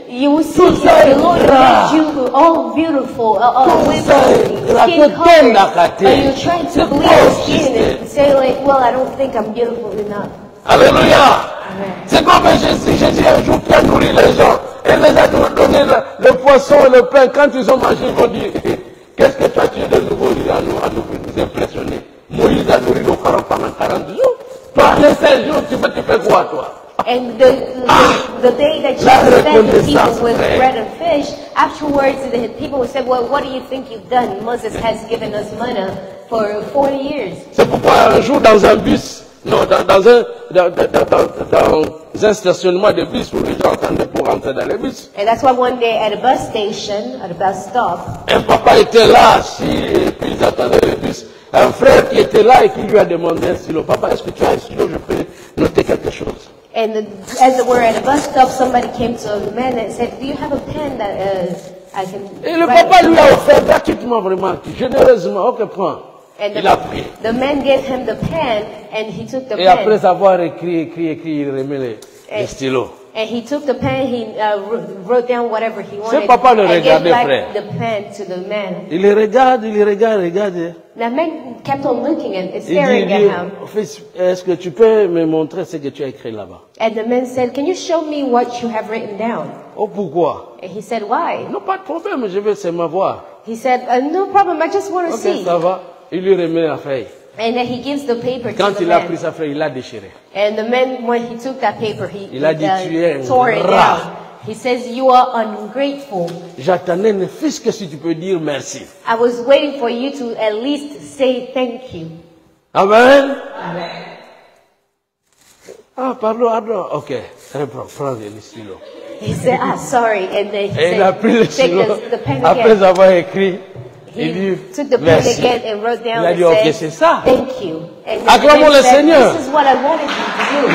you will see the Lord made you all beautiful, with skin color, but you try to bleach your skin and say like, well, I don't think I'm beautiful enough. Alléluia. C'est comme Jésus un jour qui a nourri les gens et les a donné le poisson et le pain. Quand ils ont mangé, ils ont dit, qu'est-ce que tu as tué de nouveau à nous impressionner? Moïse a nourri nos parents pendant 40 jours. Toi, les 16 jours, tu fais quoi, toi? And the day that Jesus fed the people with bread and fish, afterwards the people would say, well, what do you think you've done? Moses has given us manna for 40 years. C'est pourquoi un jour dans un bus, non, dans un stationnement de bus où les gens attendaient pour rentrer dans le bus. And that's why one day at a bus station, at a bus stop, Un papa était là, assis, et puis ils attendaient le bus. Un frère qui était là et qui lui a demandé un stylo. Papa, est-ce que tu as un stylo? Je peux noter quelque chose. and as we're at a bus stop, somebody came to the man and said, do you have a pen that I can Et le write papa it?" lui a offert gratuitement, vraiment, généreusement. Ok, prends. And Il a pris. the man gave him the pen, and he took the Et pen. après avoir écrit, il remet les stylos. And he took the pen, he wrote down whatever he wanted. papa le and gave regardait, back frère. the pen to the man. Il les regarde, regarde. The man kept on looking and Il staring at dit, him. fils, est-ce que tu peux me montrer ce que tu as écrit là-bas? And the man said, "Can you show me what you have written down?" Oh, pourquoi? And he said, "Why?" Non, pas de problème, je veux seulement voir. He said, "No problem, I just want to Ok, see." ça va. Il lui remet la feuille. And then he gives the paper to Quand the il a man. pris sa feuille, il l'a déchirée. And the man, when he took that paper, he Il a dit, tu es un tore it rat. down. He says, "You are ungrateful. J'attendais ne fût-ce que si tu peux dire merci. I was waiting for you to at least say thank you." Amen. Ah, pardon. Ok. Prends le stylo. He said, "Ah, sorry." And then he Et il a pris le said, stylo. "Take the pen Après again." avoir écrit, il He dit took the pen merci. again and wrote down Il a and dit, ok, said, c'est ça. "Thank you." And then Acclamons the man le said, Seigneur. "This is what I wanted you to do."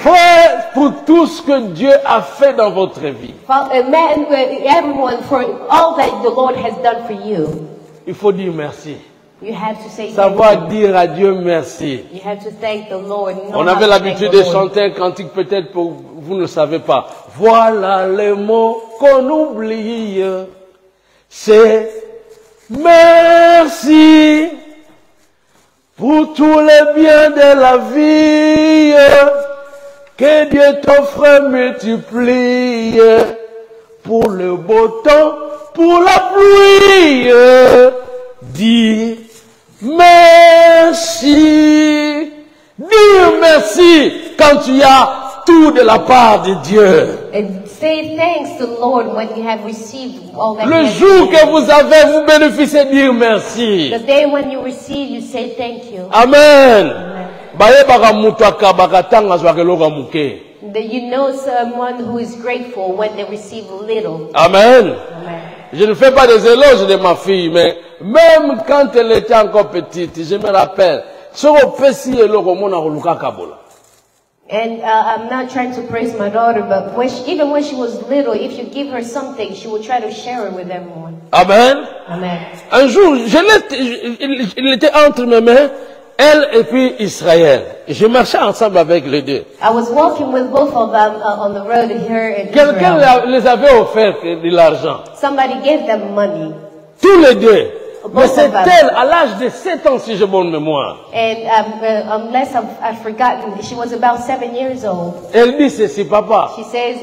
Frère, pour tout ce que Dieu a fait dans votre vie, Man, everyone, for all that the Lord has done for you, il faut dire merci. you have to say thank Savoir you. dire à Dieu merci. You have to thank the Lord. Know On how avait to l'habitude thank de the Lord. chanter un cantique, peut-être pour vous ne le savez pas. Voilà les mots qu'on oublie. C'est merci pour tous les biens de la vie que Dieu t'offre multiplie pour le beau temps, pour la pluie. Dis merci. Dire merci quand tu as tout de la part de Dieu. And say thanks to the Lord when you have received all that. Le He has jour given que you. vous avez, vous bénéficiez de dire merci. The day when you receive, you say thank you. Amen. Bayebaka mutu akabaka tanga zwaka eloko muke. That you know someone who is grateful when they receive little. Amen. Amen. Je ne fais pas des éloges de ma fille, mais même quand elle était encore petite, je me rappelle, soko pesi eloko mona koluka kabola. And I'm not trying to praise my daughter, but even when she was little, if you give her something, she will try to share it with everyone. Amen. Amen. Un jour, il était entre mes mains, elle et puis Israël. Je marchais ensemble avec les deux. I was walking with both of them on the road here in Quelqu'un Israel. les avait offert de l'argent. Somebody gave them money. Tous les deux. Mais Both c'est of them. elle, à l'âge de 7 ans, si j'ai bonne mémoire. And unless I've forgotten, she was about 7 years old. Elle dit ceci, papa. She says,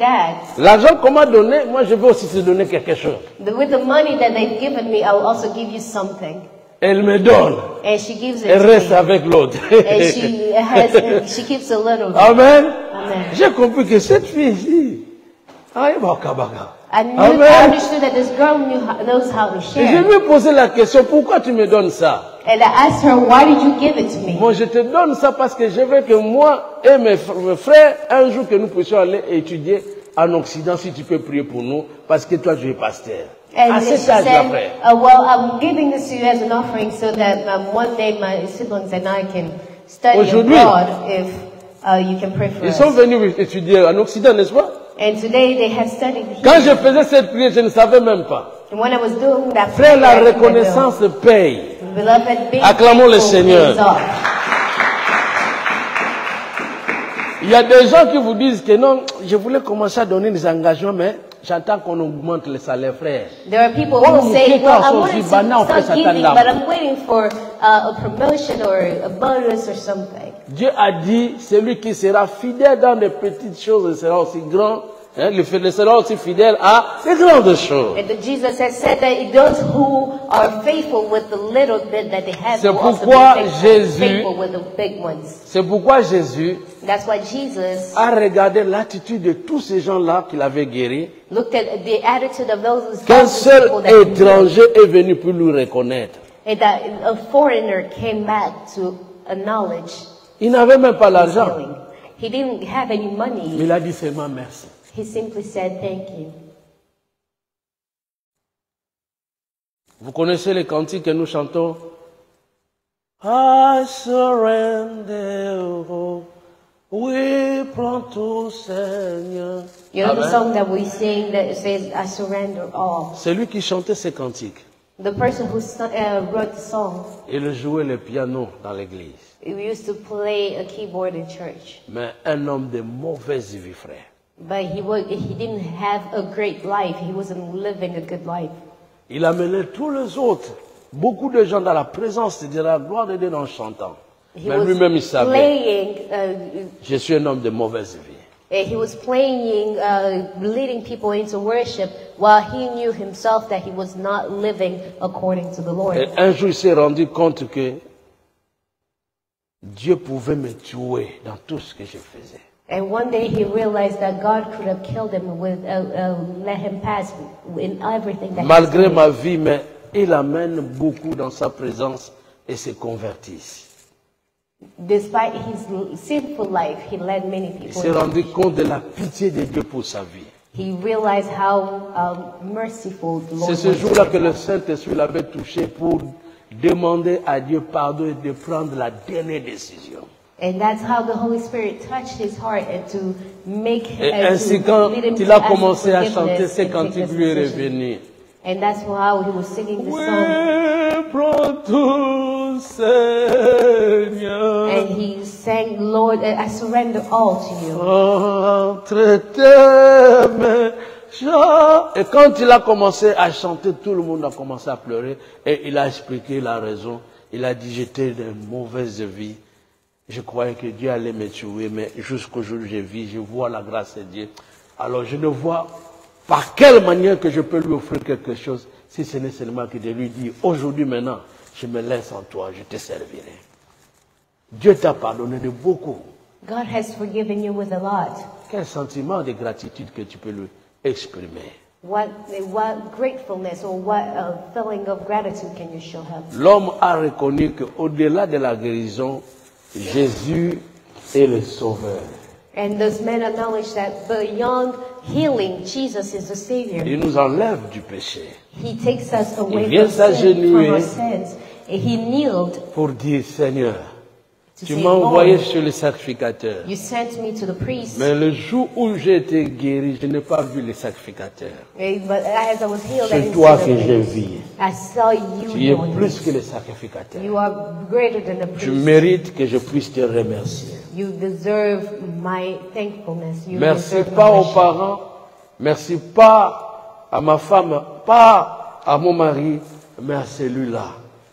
"Dad, L'argent qu'on m'a donné, moi je veux aussi te donner quelque chose. with the money that they've given me, I will also give you something." Elle me donne. And she gives it Elle to reste me. avec l'autre. And she keeps a little. Amen. Amen. J'ai compris que cette fille-ci, aïe, baka, baka. I Amen. understood that this girl knows how to Et je share. lui ai posé la question, pourquoi tu me donnes ça? And I asked her, "Why did you give it to me?" Moi, je te donne ça parce que je veux que moi et mes frères, un jour que nous puissions aller étudier en Occident, si tu peux prier pour nous, parce que toi, tu es pasteur. And À she cet âge-là, said, frère. "Well, I'm giving this to you as an offering so that one day my siblings and I can study Aujourd'hui, abroad if you can pray for Ils us." sont venus étudier en Occident, n'est-ce pas? And today they have studied Quand here. je faisais cette prière, je ne savais même pas. And when I was doing that Frère, la prayer, I didn't know. reconnaissance paye. Beloved, being Acclamons le grateful Seigneur. pays off. Il y a des gens qui vous disent que non, je voulais commencer à donner des engagements, mais j'entends qu'on augmente le salaire, frère. There are people Oh, who say, quelqu'un "Well, I sorti, wanted to banal, on fait start Satan giving, là. but I'm waiting for a promotion or a bonus or something." Dieu a dit, celui qui sera fidèle dans les petites choses sera aussi grand. Hein, le sera aussi fidèle à les grandes choses. And Jesus has said that those who are faithful with the little bit that they have C'est will also pourquoi be faithful with the big ones. C'est pourquoi Jésus That's why Jesus a regardé l'attitude de tous ces gens-là qu'il avait guéris. looked at the attitude of those Qu'un seul people that he healed, étranger est venu pour lui reconnaître. and that a foreigner came back to acknowledge Il n'avait même pas his l'argent. healing. He didn't have any Mais money. il a dit seulement merci. He simply said thank you. Vous connaissez les cantiques que nous chantons? I surrender, oh, oui, prends tout, Seigneur. You know the Amen. song that we sing that says, "I surrender all." C'est lui qui chantait ces cantiques. The person who wrote the song, il jouait le piano dans l'église. he used to play a keyboard in church. Mais un homme de mauvaise vie, frère. But he didn't have a great life. He wasn't living a good life. Il amenait tous les autres, beaucoup de gens dans la présence de la gloire de Dieu en chantant. He Mais was lui-même, il savait, playing, je suis un homme de mauvaise vie. he was playing, leading people into worship while he knew himself that he was not living according to the Lord. Et un jour, il s'est rendu compte que Dieu pouvait me tuer dans tout ce que je faisais. And one day he realized that God could have killed him with, let him pass in everything that Malgré he was ma vie, mais il amène beaucoup dans sa présence et se convertissent. Despite his sinful life, he led many Il people. s'est rendu compte de la pitié de Dieu pour sa vie. He realized how merciful the Lord C'est ce was. jour-là que le Saint-Esprit l'avait touché pour demander à Dieu pardon et de prendre la dernière décision. And that's how the Holy Spirit touched his heart and to make Et and ainsi, to quand lead him il to a ask commencé à forgiveness chanter, ces and take cantiques this lui est decision. revenu. And that's how he was singing the song. Oui, prends tout, Seigneur. And he sang, Lord, I surrender all to you. Entre tes mains. Et quand il a commencé à chanter, tout le monde a commencé à pleurer. Et il a expliqué la raison. Il a dit, j'étais de mauvaise vie. Je croyais que Dieu allait me tuer, mais jusqu'au jour où je vis, je vois la grâce de Dieu. Alors je ne vois par quelle manière que je peux lui offrir quelque chose, si ce n'est seulement que de lui dire, aujourd'hui maintenant, je me laisse en toi, je te servirai. Dieu t'a pardonné de beaucoup. God has forgiven you with a lot. Quel sentiment de gratitude que tu peux lui exprimer. What gratefulness or what feeling of gratitude can you show him? L'homme a reconnu qu'au-delà de la guérison, Jésus est le Sauveur. And this man acknowledged that beyond healing, Jesus is the Savior. Il nous enlève du péché. He takes us away vient from s'agenouiller our sins. And he kneeled Pour dire, Seigneur, to tu say, m'as envoyé Lord, sur le sacrificateur. you sent me to the priest. Mais le jour où j'ai été guéri, je n'ai pas vu le sacrificateur. But as I was healed, I C'est didn't toi see que the j'ai priest. vu. I saw you, Tu es Lord. plus que le sacrificateur. You are greater than the Tu priest. mérites que je puisse te remercier. You deserve my thankfulness. You Merci deserve pas my aux worship. parents, merci pas à ma femme, pas à mon mari, mais à celui-là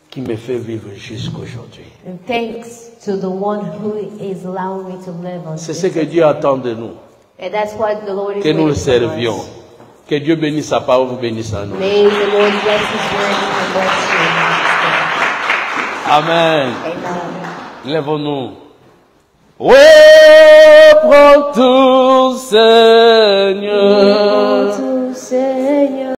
qui me fait vivre jusqu'aujourd'hui. And thanks to the one who is allowing me to live on C'est this. ce que Dieu attend de nous, And that's what the Lord is que nous le waiting for servions. us. Que Dieu bénisse sa parole, vous bénisse à nous. May the Lord bless his word and bless you. Amen. Amen. Lèvons-nous. Oui, prends tout, Seigneur. Tout, Seigneur.